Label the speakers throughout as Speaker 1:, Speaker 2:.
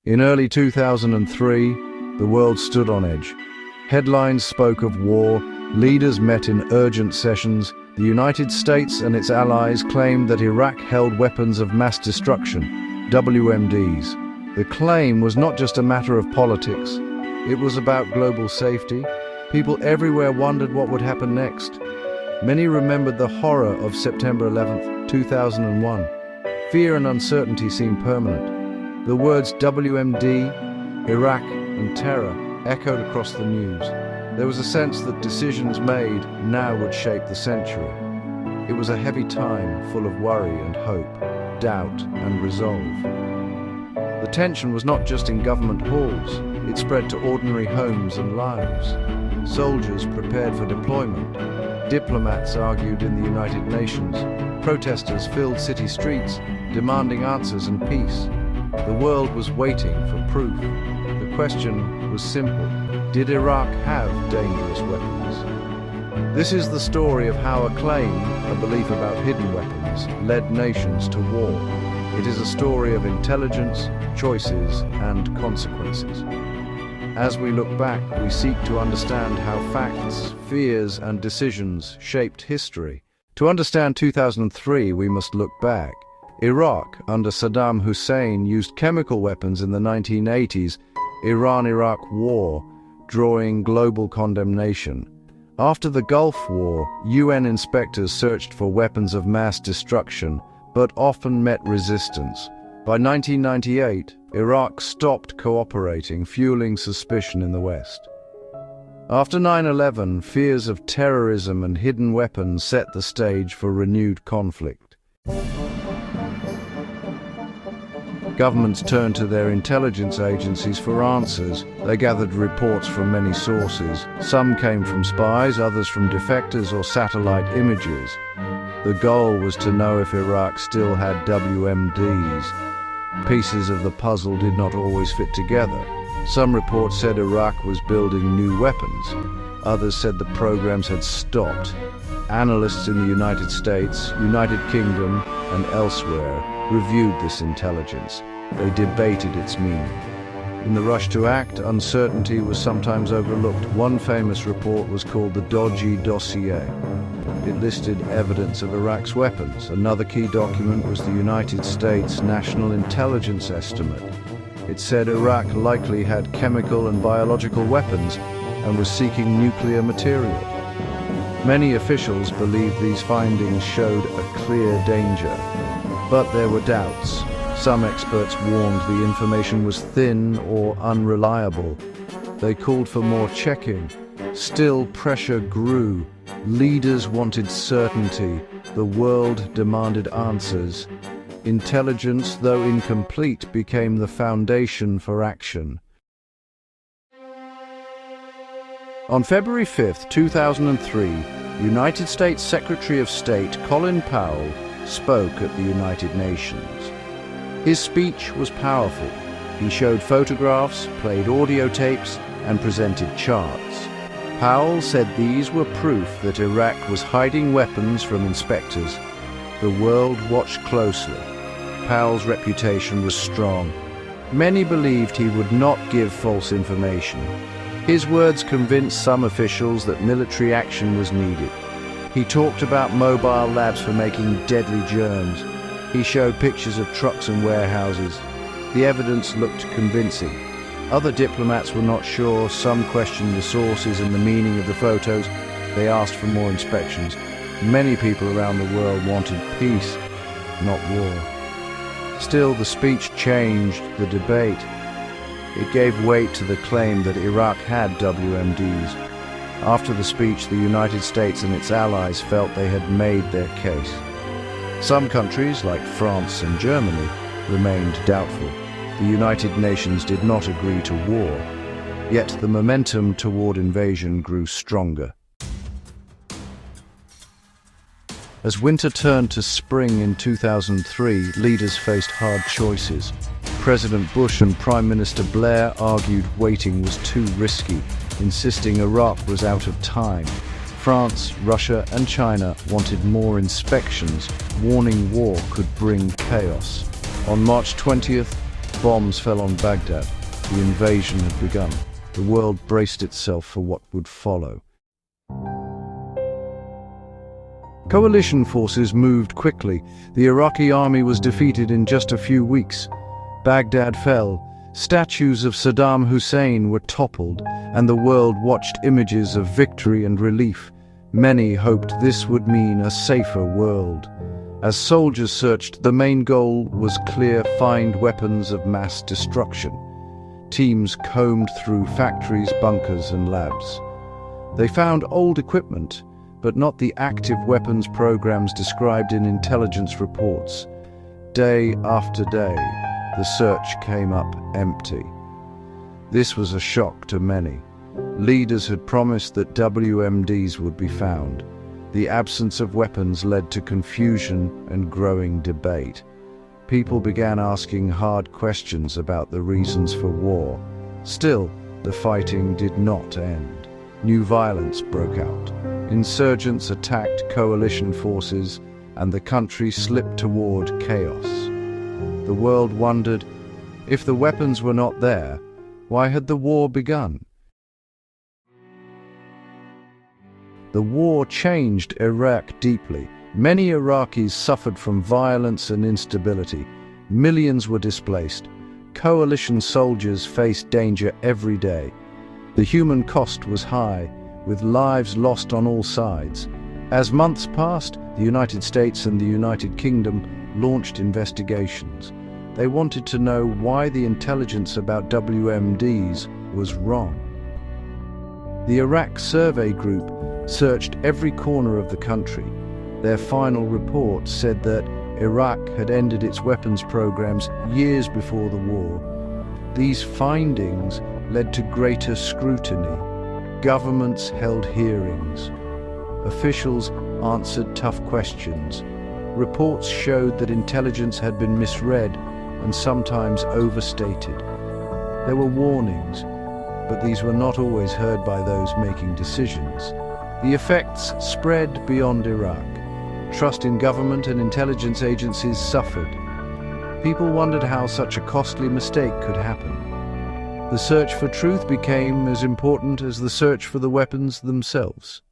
Speaker 1: In early 2003, the world stood on edge. Headlines spoke of war, leaders met in urgent sessions. The United States and its allies claimed that Iraq held weapons of mass destruction, WMDs. The claim was not just a matter of politics. It was about global safety. People everywhere wondered what would happen next. Many remembered the horror of September 11, 2001. Fear and uncertainty seemed permanent. The words WMD, Iraq, and terror echoed across the news. There was a sense that decisions made now would shape the century. It was a heavy time, full of worry and hope, doubt and resolve. The tension was not just in government halls. It spread to ordinary homes and lives. Soldiers prepared for deployment. Diplomats argued in the United Nations. Protesters filled city streets, demanding answers and peace. The world was waiting for proof. The question was simple. Did Iraq have dangerous weapons? This is the story of how a claim, a belief about hidden weapons, led nations to war. It is a story of intelligence, choices, and consequences. As we look back, we seek to understand how facts, fears, and decisions shaped history. To understand 2003, we must look back. Iraq, under Saddam Hussein, used chemical weapons in the 1980s, Iran-Iraq War, drawing global condemnation. After the Gulf War, UN inspectors searched for weapons of mass destruction, but often met resistance. By 1998, Iraq stopped cooperating, fueling suspicion in the West. After 9/11, fears of terrorism and hidden weapons set the stage for renewed conflict. Governments turned to their intelligence agencies for answers. They gathered reports from many sources. Some came from spies, others from defectors or satellite images. The goal was to know if Iraq still had WMDs. Pieces of the puzzle did not always fit together. Some reports said Iraq was building new weapons. Others said the programs had stopped. Analysts in the United States, United Kingdom, and elsewhere reviewed this intelligence. They debated its meaning. In the rush to act, uncertainty was sometimes overlooked. One famous report was called the Dodgy Dossier. It listed evidence of Iraq's weapons. Another key document was the United States National Intelligence Estimate. It said Iraq likely had chemical and biological weapons and was seeking nuclear material. Many officials believed these findings showed a clear danger. But there were doubts. Some experts warned the information was thin or unreliable. They called for more checking. Still, pressure grew. Leaders wanted certainty. The world demanded answers. Intelligence, though incomplete, became the foundation for action. On February 5, 2003, United States Secretary of State Colin Powell spoke at the United Nations. His speech was powerful. He showed photographs, played audio tapes, and presented charts. Powell said these were proof that Iraq was hiding weapons from inspectors. The world watched closely. Powell's reputation was strong. Many believed he would not give false information. His words convinced some officials that military action was needed. He talked about mobile labs for making deadly germs. He showed pictures of trucks and warehouses. The evidence looked convincing. Other diplomats were not sure. Some questioned the sources and the meaning of the photos. They asked for more inspections. Many people around the world wanted peace, not war. Still, the speech changed the debate. It gave weight to the claim that Iraq had WMDs. After the speech, the United States and its allies felt they had made their case. Some countries, like France and Germany, remained doubtful. The United Nations did not agree to war, yet the momentum toward invasion grew stronger. As winter turned to spring in 2003, leaders faced hard choices. President Bush and Prime Minister Blair argued waiting was too risky, insisting Iraq was out of time. France, Russia, and China wanted more inspections, warning war could bring chaos. On March 20th, bombs fell on Baghdad, the invasion had begun. The world braced itself for what would follow. Coalition forces moved quickly. The Iraqi army was defeated in just a few weeks. Baghdad fell. Statues of Saddam Hussein were toppled, and the world watched images of victory and relief. Many hoped this would mean a safer world. As soldiers searched, the main goal was clear: find weapons of mass destruction. Teams combed through factories, bunkers, and labs. They found old equipment, but not the active weapons programs described in intelligence reports. Day after day, the search came up empty. This was a shock to many. Leaders had promised that WMDs would be found. The absence of weapons led to confusion and growing debate. People began asking hard questions about the reasons for war. Still, the fighting did not end. New violence broke out. Insurgents attacked coalition forces, and the country slipped toward chaos. The world wondered, if the weapons were not there, why had the war begun? The war changed Iraq deeply. Many Iraqis suffered from violence and instability. Millions were displaced. Coalition soldiers faced danger every day. The human cost was high, with lives lost on all sides. As months passed, the United States and the United Kingdom launched investigations. They wanted to know why the intelligence about WMDs was wrong. The Iraq Survey Group searched every corner of the country. Their final report said that Iraq had ended its weapons programs years before the war. These findings led to greater scrutiny. Governments held hearings. Officials answered tough questions. Reports showed that intelligence had been misread and sometimes overstated. There were warnings, but these were not always heard by those making decisions. The effects spread beyond Iraq. Trust in government and intelligence agencies suffered. People wondered how such a costly mistake could happen. The search for truth became as important as the search for the weapons themselves.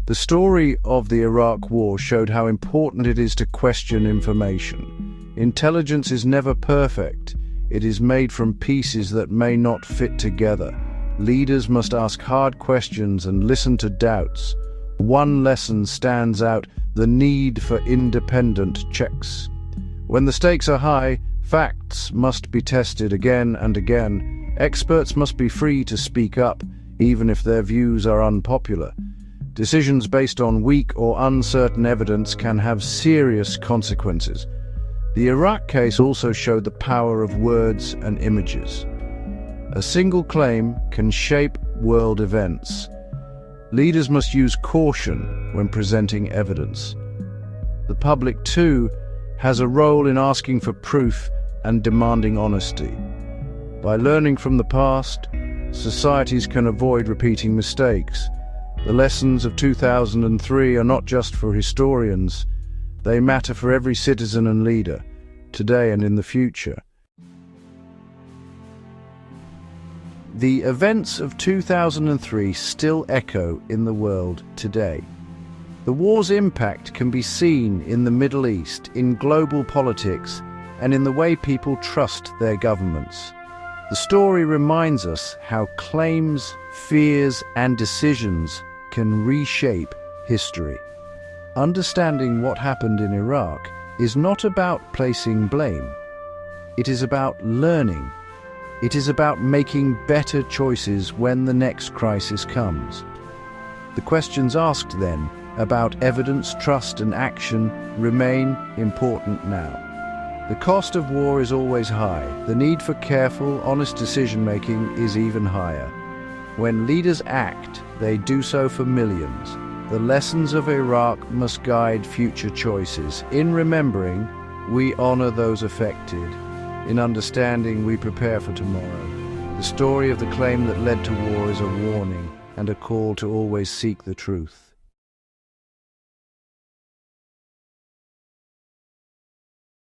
Speaker 1: The story of the Iraq War showed how important it is to question information. Intelligence is never perfect. It is made from pieces that may not fit together. Leaders must ask hard questions and listen to doubts. One lesson stands out: the need for independent checks. When the stakes are high, facts must be tested again and again. Experts must be free to speak up, even if their views are unpopular. Decisions based on weak or uncertain evidence can have serious consequences. The Iraq case also showed the power of words and images. A single claim can shape world events. Leaders must use caution when presenting evidence. The public, too, has a role in asking for proof and demanding honesty. By learning from the past, societies can avoid repeating mistakes. The lessons of 2003 are not just for historians. They matter for every citizen and leader, today and in the future. The events of 2003 still echo in the world today. The war's impact can be seen in the Middle East, in global politics, and in the way people trust their governments. The story reminds us how claims, fears, and decisions can reshape history. Understanding what happened in Iraq is not about placing blame. It is about learning. It is about making better choices when the next crisis comes. The questions asked then about evidence, trust, and action remain important now. The cost of war is always high. The need for careful, honest decision-making is even higher. When leaders act, they do so for millions. The lessons of Iraq must guide future choices. In remembering, we honor those affected. In understanding, we prepare for tomorrow. The story of the claim that led to war is a warning and a call to always seek the truth.